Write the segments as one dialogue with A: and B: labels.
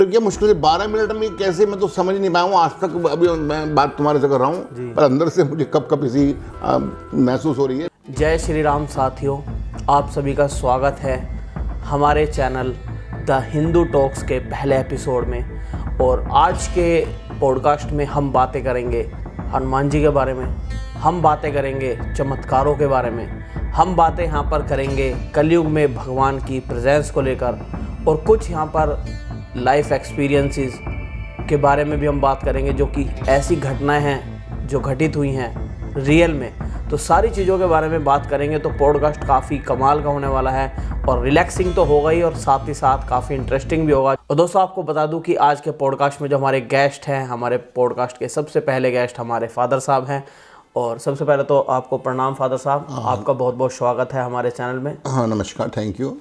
A: तो क्या मुश्किल से 12 मिनट में कैसे, मैं तो समझ नहीं पाया हूँ आज तक। अभी मैं बात तुम्हारे से कर रहा हूँ पर अंदर से मुझे कब कब इसी महसूस हो रही है।
B: जय श्री राम साथियों, आप सभी का स्वागत है हमारे चैनल द हिंदू टॉक्स के पहले एपिसोड में। और आज के पॉडकास्ट में हम बातें करेंगे हनुमान जी के बारे में, हम बातें करेंगे चमत्कारों के बारे में, हम बातें यहाँ पर करेंगे कलयुग में भगवान की प्रेजेंस को लेकर, और कुछ यहाँ पर लाइफ एक्सपीरियंसेस के बारे में भी हम बात करेंगे जो कि ऐसी घटनाएं हैं जो घटित हुई हैं रियल में। तो सारी चीज़ों के बारे में बात करेंगे। तो पॉडकास्ट काफ़ी कमाल का होने वाला है और रिलैक्सिंग तो होगा ही और साथ ही साथ काफ़ी इंटरेस्टिंग भी होगा। और दोस्तों, आपको बता दूं कि आज के पॉडकास्ट में जो हमारे गेस्ट हैं, हमारे पॉडकास्ट के सबसे पहले गेस्ट हमारे फादर साहब हैं। और सबसे पहले तो आपको प्रणाम फादर साहब, आपका बहुत बहुत स्वागत है हमारे चैनल में।
A: हाँ नमस्कार, थैंक यू।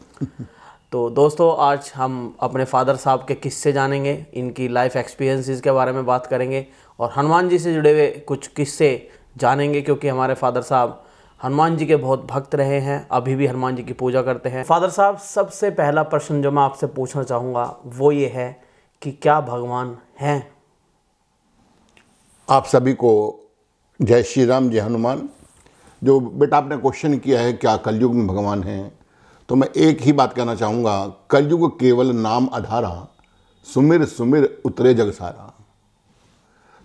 B: तो दोस्तों, आज हम अपने फादर साहब के किस्से जानेंगे, इनकी लाइफ एक्सपीरियंसेस के बारे में बात करेंगे और हनुमान जी से जुड़े हुए कुछ किस्से जानेंगे, क्योंकि हमारे फादर साहब हनुमान जी के बहुत भक्त रहे हैं, अभी भी हनुमान जी की पूजा करते हैं। फादर साहब, सबसे पहला प्रश्न जो मैं आपसे पूछना चाहूँगा वो ये है कि क्या भगवान हैं?
A: आप सभी को जय श्री राम, जय हनुमान। जो बेटा आपने क्वेश्चन किया है क्या कलयुग में भगवान हैं, तो मैं एक ही बात कहना चाहूँगा, कलयुग केवल नाम आधारा, सुमिर सुमिर उतरे जग सारा।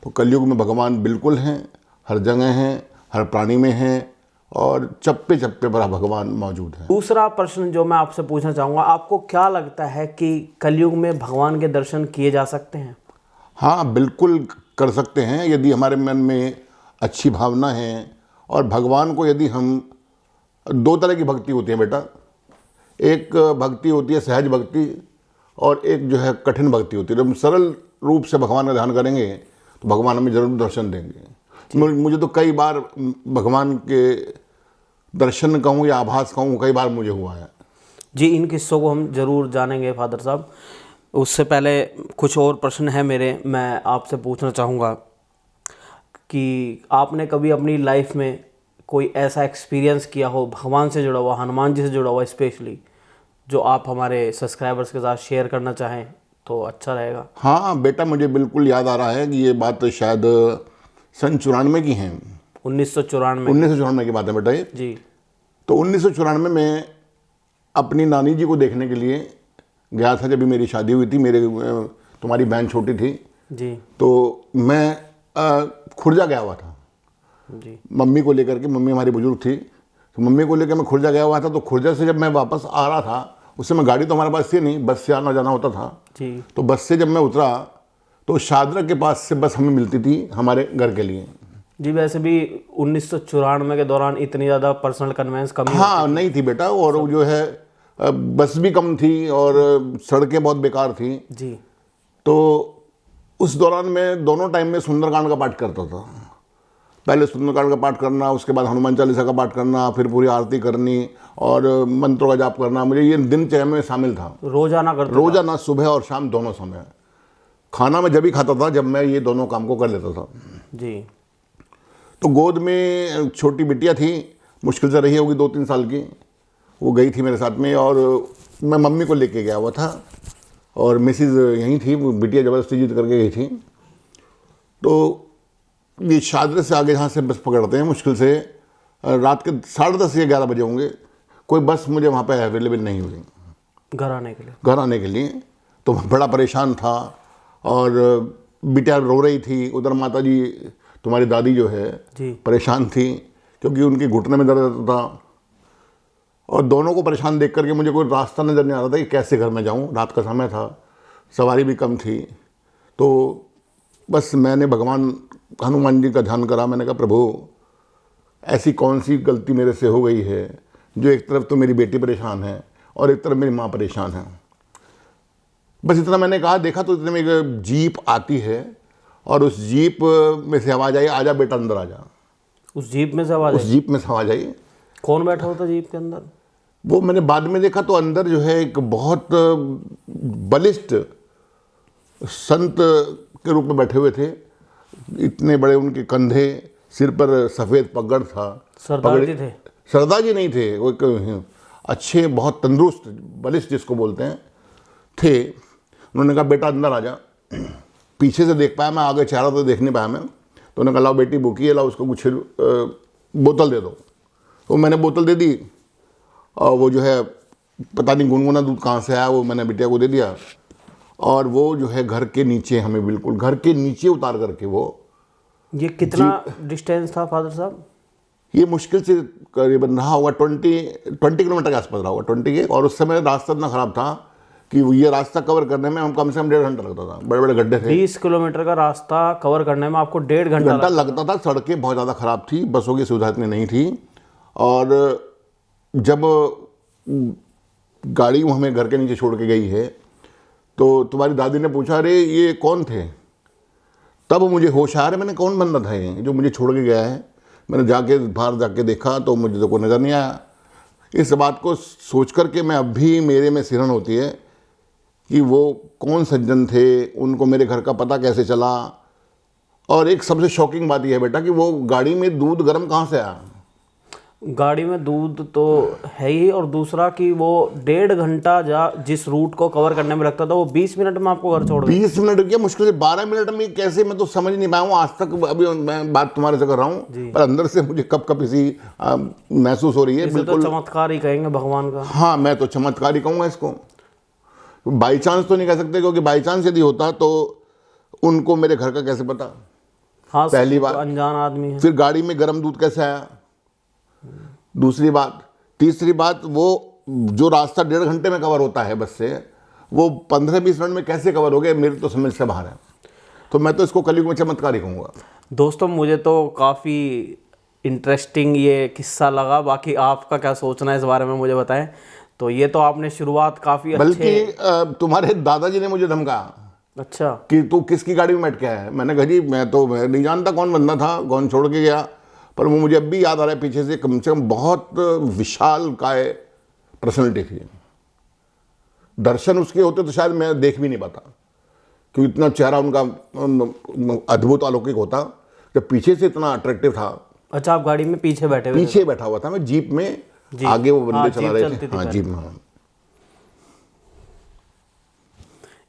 A: तो कलयुग में भगवान बिल्कुल हैं, हर जगह हैं, हर प्राणी में हैं और चप्पे चप्पे पर भगवान मौजूद है।
B: दूसरा प्रश्न जो मैं आपसे पूछना चाहूँगा, आपको क्या लगता है कि कलयुग में भगवान के दर्शन किए जा सकते हैं?
A: हाँ बिल्कुल कर सकते हैं, यदि हमारे मन में अच्छी भावना है। और भगवान को यदि हम, दो तरह की भक्ति होती है बेटा, एक भक्ति होती है सहज भक्ति और एक जो है कठिन भक्ति होती है। जब हम सरल रूप से भगवान का ध्यान करेंगे तो भगवान हमें जरूर दर्शन देंगे। मुझे तो कई बार भगवान के दर्शन कहूँ या आभास कहूँ, कई बार मुझे हुआ है।
B: जी, इन किस्सों को हम ज़रूर जानेंगे फादर साहब। उससे पहले कुछ और प्रश्न है मेरे, मैं आपसे पूछना चाहूँगा कि आपने कभी अपनी लाइफ में कोई ऐसा एक्सपीरियंस किया हो भगवान से जुड़ा हुआ, हनुमान जी से जुड़ा हुआ स्पेशली, जो आप हमारे सब्सक्राइबर्स के साथ शेयर करना चाहें तो अच्छा रहेगा।
A: हाँ बेटा, मुझे बिल्कुल याद आ रहा है कि ये बात शायद सन 94 की है।
B: 1994
A: की बात है बेटा ये।
B: जी।
A: तो 1994 में अपनी नानी जी को देखने के लिए गया था, जब भी मेरी शादी हुई थी। तुम्हारी बहन छोटी थी
B: जी।
A: तो मैं खुर्जा गया हुआ था
B: जी।
A: मम्मी को लेकर के। मम्मी हमारी बुजुर्ग थी, तो मम्मी को लेकर मैं खुर्जा गया हुआ था। तो खुर्जा से जब मैं वापस आ रहा था, उस समय गाड़ी तो हमारे पास थी नहीं, बस से आना जाना होता था
B: जी।
A: तो बस से जब मैं उतरा तो शादरा के पास से बस हमें मिलती थी हमारे घर के लिए।
B: जी, वैसे भी 1994 के दौरान इतनी ज़्यादा पर्सनल कन्वेंस कम
A: हाँ नहीं थी बेटा, और जो है बस भी कम थी और सड़कें बहुत बेकार थी
B: जी।
A: तो उस दौरान मैं दोनों टाइम में सुंदरकांड का पाठ करता था। पहले सुंदरकांड का पाठ करना, उसके बाद हनुमान चालीसा का पाठ करना, फिर पूरी आरती करनी और मंत्रों का जाप करना। मुझे ये दिनचर्या में शामिल था। रोजाना सुबह और शाम दोनों समय। खाना मैं जब भी खाता था जब मैं ये दोनों काम को कर लेता था
B: जी।
A: तो गोद में छोटी बिटिया थी, मुश्किल से रही होगी 2-3 साल की, वो गई थी मेरे साथ में और मैं मम्मी को लेके गया हुआ था और मिसिज़ यहीं थी। वो बिटिया ज़बरदस्ती जीत करके गई थी। तो ये शादरे से आगे जहाँ से बस पकड़ते हैं, मुश्किल से रात के 10:30 या 11 बजे होंगे, कोई बस मुझे वहाँ पे अवेलेबल नहीं हुई घर आने के लिए। तो मैं बड़ा परेशान था और बिटिया रो रही थी। उधर माता जी, तुम्हारी दादी जो है परेशान थी क्योंकि उनके घुटने में दर्द रहता था और दोनों को परेशान देख करके मुझे कोई रास्ता नज़र नहीं आ रहा था कि कैसे घर में जाऊँ। रात का समय था, सवारी भी कम थी। तो बस मैंने भगवान हनुमान जी का ध्यान करा। मैंने कहा प्रभु, ऐसी कौन सी गलती मेरे से हो गई है जो एक तरफ तो मेरी बेटी परेशान है और एक तरफ मेरी माँ परेशान है। बस इतना मैंने कहा। देखा तो इतने में एक जीप आती है और उस जीप में से आवाज़ आई, आजा बेटा अंदर आजा।
B: उस जीप में से आवाज़ आई? कौन बैठा होता जीप के अंदर?
A: वो मैंने बाद में देखा तो अंदर जो है एक बहुत बलिष्ठ संत के रूप में बैठे हुए थे। इतने बड़े उनके कंधे, सिर पर सफ़ेद पगड़ था।
B: सरदार जी थे?
A: सरदार जी नहीं थे, वो अच्छे बहुत तंदुरुस्त, बलिष्ठ जिसको बोलते हैं, थे। उन्होंने कहा बेटा अंदर आ जा। पीछे से देख पाया मैं, आगे चेहरा तो देख नहीं पाया मैं। तो उन्होंने कहा लाओ बेटी भूखी है, लाओ उसको कुछ बोतल दे दो। तो मैंने बोतल दे दी और वो जो है पता नहीं गुनगुना दूध कहाँ से आया, वो मैंने बिटिया को दे दिया। और वो जो है घर के नीचे, हमें बिल्कुल घर के नीचे उतार करके वो।
B: ये कितना डिस्टेंस था फादर साहब?
A: ये मुश्किल से करीबन रहा होगा 20 किलोमीटर के आसपास रहा होगा, 20 के। और उस समय रास्ता इतना ख़राब था कि ये रास्ता कवर करने में हम कम से कम 1.5 घंटा लगता था। बड़े बड़े गड्ढे थे।
B: 20 किलोमीटर का रास्ता कवर करने में आपको 1.5 घंटा
A: लगता था। सड़कें बहुत ज़्यादा ख़राब थी, बसों की सुविधा इतनी नहीं थी। और जब गाड़ी वो हमें घर के नीचे छोड़ के गई है तो तुम्हारी दादी ने पूछा अरे ये कौन थे? तब मुझे होश आ रहा है मैंने कौन बंदा था ये जो मुझे छोड़ के गया है। मैंने जाके बाहर जाके देखा तो मुझे तो कोई नज़र नहीं आया। इस बात को सोच कर के मैं अब भी मेरे में सिरन होती है कि वो कौन सज्जन थे, उनको मेरे घर का पता कैसे चला। और एक सबसे शॉकिंग बात यह है बेटा कि वो गाड़ी में दूध गर्म कहाँ से आया?
B: गाड़ी में दूध तो है ही, और दूसरा कि वो 1.5 घंटा जिस रूट को कवर करने में लगता था वो 20 मिनट में आपको घर छोड़ दिया।
A: 20 मिनट क्या, मुश्किल से 12 मिनट में कैसे, मैं तो समझ नहीं पाया हूँ आज तक। अभी मैं बात तुम्हारे से कर रहा हूँ पर अंदर से मुझे कब कब इसी महसूस हो रही है।
B: बिल्कुल तो चमत्कार ही कहेंगे भगवान का।
A: हाँ, मैं तो चमत्कार ही कहूँगा इसको। बाई चांस तो नहीं कह सकते क्योंकि बाई चांस यदि होता तो उनको मेरे घर का कैसे पता?
B: हाँ,
A: पहली बात,
B: अनजान आदमी है।
A: फिर गाड़ी में गर्म दूध कैसे आया? दूसरी बात। तीसरी बात, वो जो रास्ता 1.5 घंटे में कवर होता है बस से, वो 15-20 मिनट में कैसे कवर हो गए, मेरी तो समझ से बाहर है। तो मैं तो इसको कलयुग में चमत्कार ही कहूँगा।
B: दोस्तों मुझे तो काफ़ी इंटरेस्टिंग ये किस्सा लगा। बाकी आपका क्या सोचना है इस बारे में मुझे बताएं। तो ये तो आपने शुरुआत काफ़ी
A: बल्कि तुम्हारे दादाजी ने मुझे धमकाया।
B: अच्छा।
A: कि तू किसकी गाड़ी में बैठ के आया है? मैंने कहा जी मैं नहीं जानता कौन बंदा था, कौन छोड़ के गया। पर वो मुझे अब भी याद आ रहा है पीछे से कम बहुत विशाल काय पर्सनैलिटी थी। दर्शन उसके होते तो शायद मैं देख भी नहीं पाता क्योंकि इतना चेहरा उनका अद्भुत अलौकिक होता। जब पीछे से इतना अट्रैक्टिव था।
B: अच्छा, आप गाड़ी में पीछे बैठे हुए?
A: पीछे बैठा हुआ था मैं, जीप में। आगे वो बंदे चला रहे थे। हाँ, जीप में।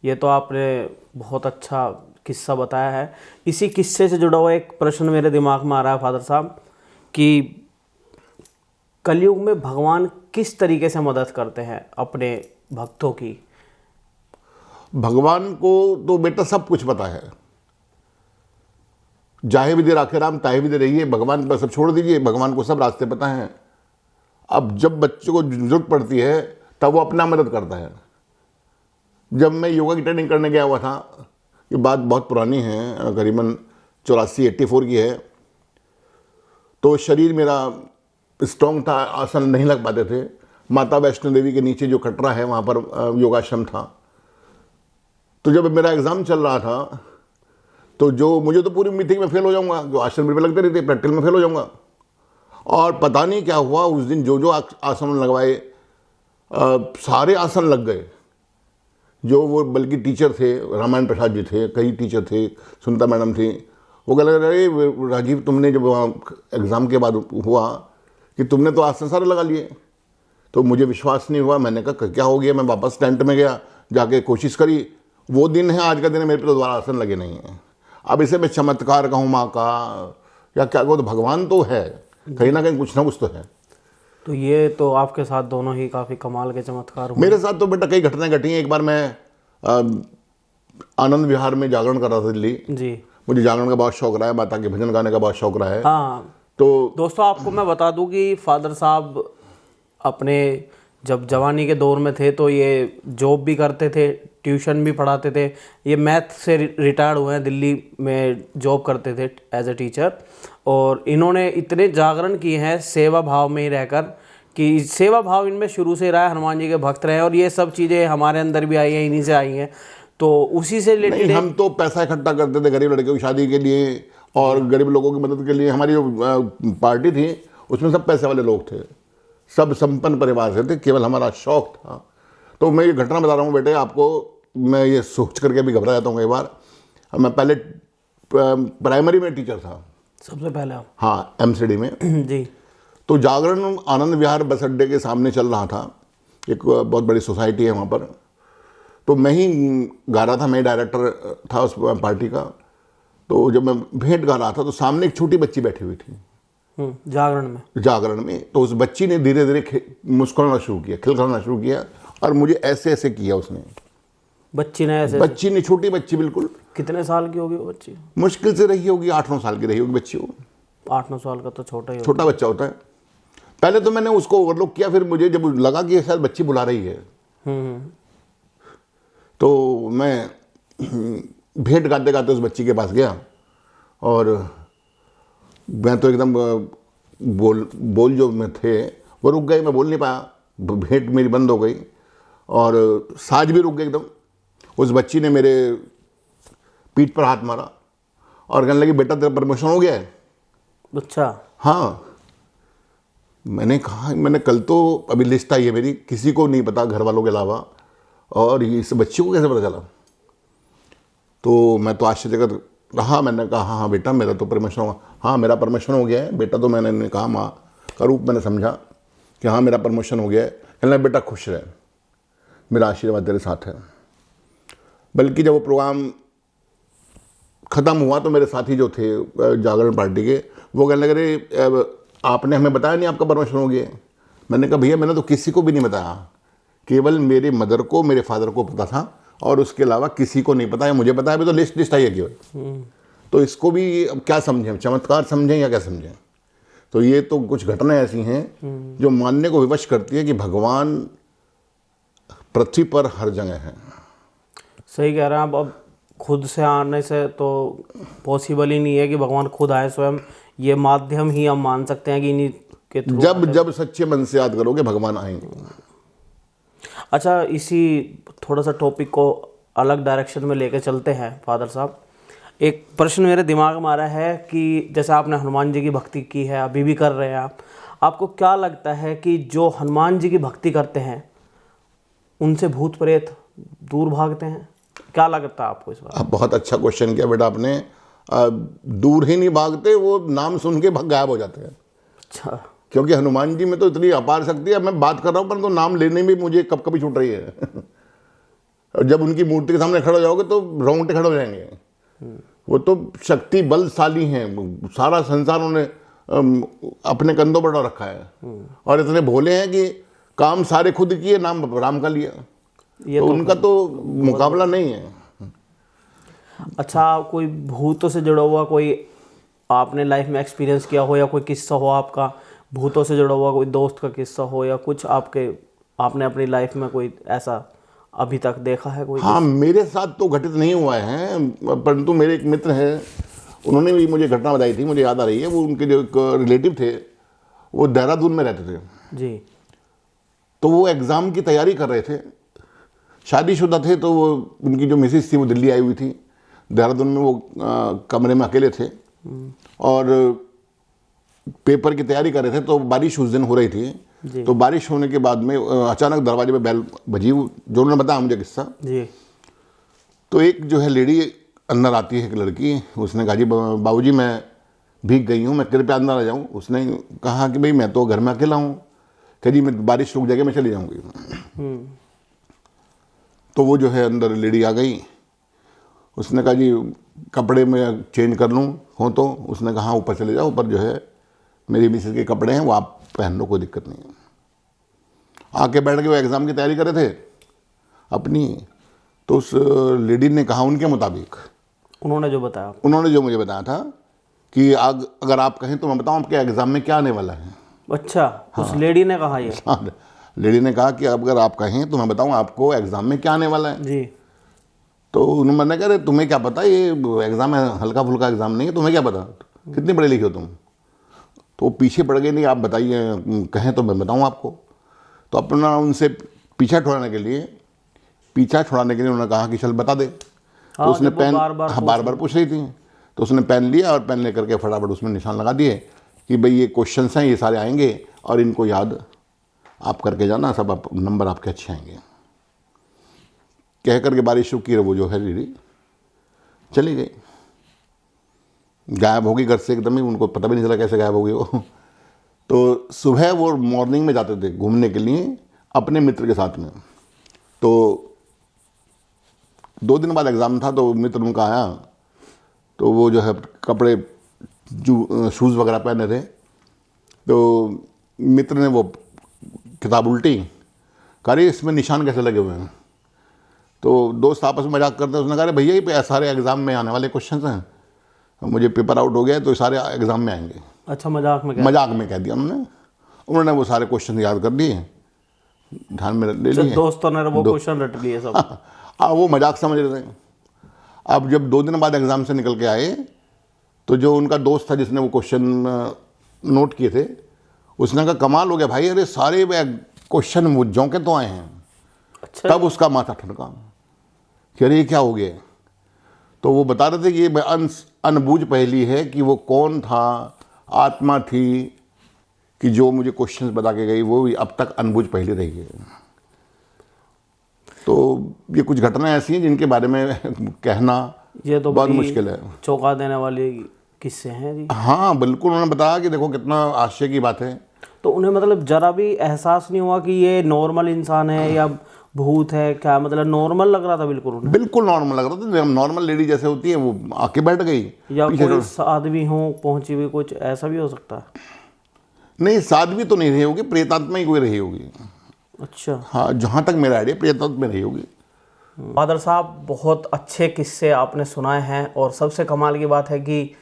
B: ये तो आपने बहुत अच्छा किस्सा बताया है। इसी किस्से से जुड़ा हुआ एक प्रश्न मेरे दिमाग में आ रहा है फादर साहब कि कलयुग में भगवान किस तरीके से मदद करते हैं अपने भक्तों की?
A: भगवान को तो बेटा सब कुछ पता है। जाहे विधि राखे राम ताहे विधि रहिए, भगवान पर सब छोड़ दीजिए, भगवान को सब रास्ते पता हैं। अब जब बच्चे को जरूरत पड़ती है तब वो अपना मदद करता है। जब मैं योगा की ट्रेनिंग करने गया हुआ था, ये बात बहुत पुरानी है, करीबन 84-84 की है। तो शरीर मेरा स्ट्रॉन्ग था, आसन नहीं लग पाते थे। माता वैष्णो देवी के नीचे जो कटरा है वहाँ पर योगाश्रम था। तो जब मेरा एग्ज़ाम चल रहा था तो जो मुझे तो पूरी उम्मीद थी कि मैं फेल हो जाऊँगा, जो आसन मेरे पे लगते नहीं थे, प्रैक्टिकल में फेल हो जाऊँगा। और पता नहीं क्या हुआ उस दिन, जो आसन लगवाए सारे आसन लग गए। जो वो बल्कि टीचर थे, रामायण प्रसाद जी थे, कई टीचर थे, सुनीता मैडम थी, वो कह रहे अरे राजीव तुमने जब वहाँ एग्ज़ाम के बाद हुआ कि तुमने तो आसन सारे लगा लिए। तो मुझे विश्वास नहीं हुआ। मैंने कहा क्या हो गया? मैं वापस टेंट में गया, जाके कोशिश करी। वो दिन है, आज का दिन है, मेरे पे तो दोबारा आसन लगे नहीं हैं। अब इसे मैं चमत्कार कहूँ माँ का या क्या कहूँ, तो भगवान तो है, कहीं ना कहीं कुछ ना कुछ तो है।
B: तो ये तो आपके साथ दोनों ही काफ़ी कमाल के चमत्कार हुए।
A: मेरे साथ तो बेटा कई घटनाएं घटी हैं। एक बार मैं आनंद विहार में जागरण कर रहा था दिल्ली
B: जी।
A: मुझे जागरण का बहुत शौक रहा है, माता के भजन गाने का बहुत शौक रहा है।
B: हाँ,
A: तो
B: दोस्तों आपको मैं बता दूं कि फादर साहब अपने जब जवानी के दौर में थे तो ये जॉब भी करते थे, ट्यूशन भी पढ़ाते थे। ये मैथ से रिटायर्ड हुए हैं, दिल्ली में जॉब करते थे एज ए टीचर। और इन्होंने इतने जागरण किए हैं सेवा भाव में ही रहकर कि सेवा भाव इनमें शुरू से रहा है। हनुमान जी के भक्त रहे और ये सब चीज़ें हमारे अंदर भी आई हैं, इन्हीं से आई हैं। तो उसी से रिलेटेड
A: हम तो पैसा इकट्ठा करते थे गरीब लड़कियों की शादी के लिए और गरीब लोगों की मदद के लिए। हमारी जो पार्टी थी उसमें सब पैसे वाले लोग थे, सब संपन्न परिवार से थे, केवल हमारा शौक था। तो मैं ये घटना बता रहा हूँ बेटे आपको, मैं ये सोच करके भी घबरा जाता हूँ कई बार। मैं पहले प्राइमरी में टीचर था
B: सबसे पहले।
A: हाँ, MCD में
B: जी।
A: तो जागरण आनंद विहार बस अड्डे के सामने चल रहा था। एक बहुत बड़ी सोसाइटी है वहाँ पर। तो मैं ही गा रहा था, मैं डायरेक्टर था उस पार्टी का। तो जब मैं भेंट गा रहा था तो सामने एक छोटी बच्ची बैठी हुई थी जागरण में। तो उस बच्ची ने धीरे धीरे मुस्कुराना शुरू किया, खिलखिलाना शुरू किया, और मुझे ऐसे ऐसे किया उसने।
B: बच्ची ने
A: छोटी बच्ची बिल्कुल।
B: कितने साल की होगी वो बच्ची?
A: मुश्किल से रही होगी 8-9 साल की रही होगी बच्ची वो।
B: 8-9 साल का तो छोटा
A: बच्चा होता है। पहले तो मैंने उसको ओवरलुक किया, फिर मुझे जब लगा कि शायद बच्ची बुला रही है तो मैं भेंट गाते गाते उस बच्ची के पास गया, और मैं तो एकदम बोल जो में थे वो रुक गए, मैं बोल नहीं पाया, भेंट मेरी बंद हो गई और साज भी रुक गए एकदम। उस बच्ची ने मेरे पीठ पर हाथ मारा और कहने लगी, बेटा तेरा प्रमोशन हो गया है?
B: अच्छा।
A: हाँ। मैंने कहा, मैंने कल तो अभी लिस्ट आई है मेरी, किसी को नहीं पता घर वालों के अलावा, और इस बच्ची को कैसे पता चला? तो मैं तो आश्चर्यचकित रहा। मैंने कहा, हाँ बेटा मेरा तो प्रमोशन हुआ। हाँ मेरा प्रमोशन हो गया है बेटा। तो मैंने कहा, माँ का रूप मैंने समझा कि हाँ मेरा प्रमोशन हो गया है। कहना, बेटा खुश रहे, मेरा आशीर्वाद तेरे साथ है। बल्कि जब वो प्रोग्राम ख़त्म हुआ तो मेरे साथी जो थे जागरण पार्टी के, वो कहने लगे, आपने हमें बताया नहीं आपका प्रमोशन हो गया? मैंने कहा, भैया मैंने तो किसी को भी नहीं बताया, केवल मेरे मदर को, मेरे फादर को पता था, और उसके अलावा किसी को नहीं पता है। मुझे पता है, अभी तो लिस्ट आई है केवल। तो इसको भी अब क्या समझें, चमत्कार समझें या क्या समझें? तो ये तो कुछ घटनाएं ऐसी हैं जो मानने को विवश करती है कि भगवान पृथ्वी पर हर जगह है।
B: सही कह रहे हैं आप। अब खुद से आने से तो पॉसिबल ही नहीं है कि भगवान खुद आए स्वयं। ये माध्यम ही हम मान सकते हैं कि इन्हीं के थ्रू।
A: जब सच्चे मन से याद करोगे भगवान आएंगे।
B: अच्छा, इसी थोड़ा सा टॉपिक को अलग डायरेक्शन में लेके चलते हैं फादर साहब। एक प्रश्न मेरे दिमाग में आ रहा है कि जैसे आपने हनुमान जी की भक्ति की है, अभी भी कर रहे हैं आपको क्या लगता है कि जो हनुमान जी की भक्ति करते हैं उनसे भूत प्रेत दूर भागते हैं? क्या लगता है आपको इस बार?
A: बहुत अच्छा क्वेश्चन किया बेटा आपने। दूर ही नहीं भागते, वो नाम सुन के गायब हो जाते हैं।
B: अच्छा।
A: क्योंकि हनुमान जी में तो इतनी अपार शक्ति है, मैं बात कर रहा हूँ परंतु नाम लेने में मुझे कब कभी छूट रही है। और जब उनकी मूर्ति के सामने खड़े हो जाओगे तो रोंगटे खड़े हो जाएंगे। वो तो शक्ति बलशाली हैं, सारा संसार उन्होंने अपने कंधों पर रखा है, और इतने भोले हैं कि काम सारे खुद किए, नाम राम का लिया। तो उनका तो मुकाबला नहीं है।
B: अच्छा, कोई भूतों से जुड़ा हुआ कोई आपने लाइफ में एक्सपीरियंस किया हो, या कोई किस्सा हो आपका भूतों से जुड़ा हुआ, कोई दोस्त का किस्सा हो, या कुछ आपने अपनी लाइफ में कोई ऐसा अभी तक देखा है कोई?
A: हाँ, मेरे साथ तो घटित नहीं हुआ है, परंतु मेरे एक मित्र हैं, उन्होंने भी मुझे घटना बताई थी, मुझे याद आ रही है। वो उनके जो एक रिलेटिव थे, वो देहरादून में रहते थे
B: जी।
A: तो वो एग्ज़ाम की तैयारी कर रहे थे, शादीशुदा थे। तो वो उनकी जो मिसेस थी वो दिल्ली आई हुई थी, देहरादून में वो कमरे में अकेले थे और पेपर की तैयारी कर रहे थे। तो बारिश उस दिन हो रही थी। तो बारिश होने के बाद में अचानक दरवाजे पे बेल बजी, जो उन्होंने बताया मुझे किस्सा
B: जी।
A: तो एक जो है लेडी अंदर आती है, एक लड़की। उसने कहा, जी बाबूजी मैं भीग गई हूँ, मैं कृपया अंदर आ जाऊँ? उसने कहा कि भाई मैं तो घर में अकेला हूँ। कह जी मैं बारिश रुक जाएगी, मैं चली जाऊँगी। तो वो जो है अंदर लेडी आ गई। उसने कहा, जी कपड़े में चेंज कर लूँ हो? तो उसने कहा, ऊपर चले जाओ, ऊपर जो है मेरी मिसेस के कपड़े हैं, वो आप पहन लो, कोई दिक्कत नहीं है। आके बैठ के वो एग्ज़ाम की तैयारी कर रहे थे अपनी। तो उस लेडी ने कहा उनके मुताबिक,
B: उन्होंने जो मुझे बताया
A: था कि अगर आप कहें तो मैं बताऊं आपके एग्ज़ाम में क्या आने वाला है।
B: अच्छा। हाँ। उस लेडी ने कहा ये?
A: हाँ, लेडी ने कहा कि अगर आप कहें तो मैं बताऊं आपको एग्ज़ाम में क्या आने वाला है
B: जी।
A: तो उन्होंने कहा, तुम्हें क्या पता, ये एग्ज़ाम है, हल्का फुल्का एग्ज़ाम नहीं है, तुम्हें क्या पता, कितने पढ़े लिखे हो तुम? तो पीछे पड़ गए, नहीं आप बताइए, कहें तो मैं बताऊं आपको। तो अपना उनसे पीछा छुड़ाने के लिए उन्होंने कहा कि चल बता दे। तो उसने पेन बार बार पूछ रही थी, तो उसने पेन लिया और पेन लेकर के फटाफट उसमें निशान लगा दिए कि भाई ये क्वेश्चंस हैं, ये सारे आएंगे और इनको याद आप करके जाना, सब आप नंबर आपके अच्छे आएंगे। कह करके बारिश रुकी, वो जो है लेडी चली गई, गायब हो गई घर से एकदम ही। उनको पता भी नहीं चला कैसे गायब हो गई वो। तो सुबह वो मॉर्निंग में जाते थे घूमने के लिए अपने मित्र के साथ में। तो 2 दिन बाद एग्ज़ाम था, तो मित्र उनका आया, तो वो जो है कपड़े शूज़ वगैरह पहने थे, तो मित्र ने वो किताब उल्टी, कह रही इसमें निशान कैसे लगे हुए हैं। तो दोस्त आपस में मजाक करते हैं, उसने कहा भैया ये सारे एग्ज़ाम में आने वाले क्वेश्चन हैं, मुझे पेपर आउट हो गया तो सारे एग्ज़ाम में आएंगे।
B: अच्छा, मजाक में
A: कह दिया उन्होंने वो सारे क्वेश्चन याद कर लिए, ध्यान में ले लिए।
B: दोस्तों ने वो क्वेश्चन रट लिए सब।
A: वो मजाक समझ रहे थे। अब जब 2 दिन बाद एग्ज़ाम से निकल के आए, तो जो उनका दोस्त था जिसने वो क्वेश्चन नोट किए थे, उसने कहा कमाल हो गया भाई, अरे सारे क्वेश्चन वो जौके तो आए हैं।
B: अच्छा।
A: तब उसका माथा ठनका कि अरे ये क्या हो गया। तो वो बता रहे थे कि ये अनबूझ पहेली है कि वो कौन था, आत्मा थी कि जो मुझे क्वेश्चंस बता के गई, वो अब तक अनबूझ पहेली रही है। तो ये कुछ घटनाएं ऐसी हैं जिनके बारे में कहना
B: ये तो
A: बहुत मुश्किल है।
B: चौंका देने वाले किस्से हैं जी।
A: हाँ बिल्कुल, उन्होंने बताया कि देखो कितना आश्चर्य की बात है।
B: तो उन्हें मतलब जरा भी एहसास नहीं हुआ कि ये नॉर्मल इंसान है या भूत है, क्या मतलब नॉर्मल लग रहा था बिल्कुल उन्हें? बिल्कुल
A: नॉर्मल लग रहा था, नॉर्मल लेडी जैसे होती है वो आके बैठ गई।
B: या कोई साध्वी हो पहुंची हुई, कुछ ऐसा भी हो सकता है?
A: नहीं, साध्वी तो नहीं रही होगी, प्रेतात्मा ही कोई रही होगी।
B: अच्छा।
A: हाँ, जहाँ तक मेरा आइडिया प्रेतात्मा रही होगी।
B: बादल साहब, बहुत अच्छे किस्से आपने सुनाए हैं, और सबसे कमाल की बात है कि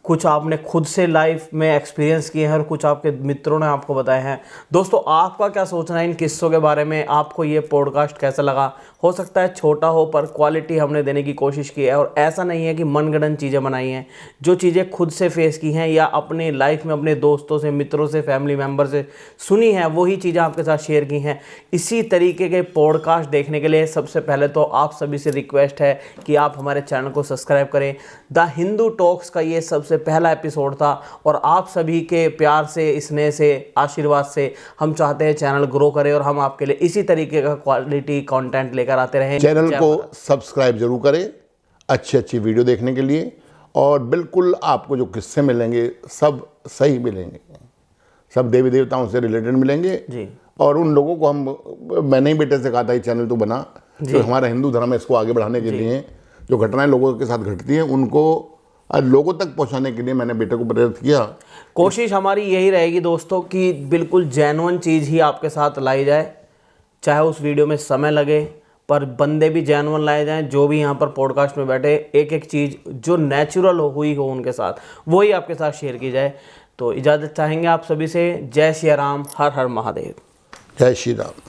B: कुछ आपने खुद से लाइफ में एक्सपीरियंस किए हैं और कुछ आपके मित्रों ने आपको बताए हैं। दोस्तों, आपका क्या सोचना है इन किस्सों के बारे में? आपको ये पॉडकास्ट कैसा लगा? हो सकता है छोटा हो, पर क्वालिटी हमने देने की कोशिश की है, और ऐसा नहीं है कि मनगढ़ंत चीज़ें बनाई हैं। जो चीज़ें खुद से फेस की हैं या अपने लाइफ में अपने दोस्तों से, मित्रों से, फैमिली मेम्बर से सुनी हैं, वही चीज़ें आपके साथ शेयर की हैं। इसी तरीके के पॉडकास्ट देखने के लिए सबसे पहले तो आप सभी से रिक्वेस्ट है कि आप हमारे चैनल को सब्सक्राइब करें। द हिंदू टॉक्स का ये सबसे पहला एपिसोड था, और आप सभी के प्यार से, स्नेह से, आशीर्वाद से हम चाहते हैं चैनल ग्रो करे, और हम आपके लिए इसी तरीके का क्वालिटी कंटेंट लेकर आते रहें।
A: चैनल को सब्सक्राइब जरूर करें अच्छी अच्छी वीडियो देखने के लिए, और बिल्कुल आपको जो किस्से मिलेंगे सब सही मिलेंगे, सब देवी देवताओं से रिलेटेड मिलेंगे जी। और उन लोगों को मैंने ही बेटे से कहा था ये चैनल तो बना, जो हमारा हिंदू धर्म है इसको आगे बढ़ाने के लिए, जो घटनाएं लोगों के साथ घटती हैं उनको लोगों तक पहुंचाने के लिए मैंने बेटे को प्रेरित किया।
B: कोशिश हमारी यही रहेगी दोस्तों कि बिल्कुल जेन्युइन चीज़ ही आपके साथ लाई जाए, चाहे उस वीडियो में समय लगे, पर बंदे भी जेन्युइन लाए जाएं। जो भी यहाँ पर पॉडकास्ट में बैठे, एक एक चीज़ जो नेचुरल हुई हो उनके साथ, वही आपके साथ शेयर की जाए। तो इजाज़त चाहेंगे आप सभी से। जय श्री राम, हर हर महादेव।
A: जय श्री राम।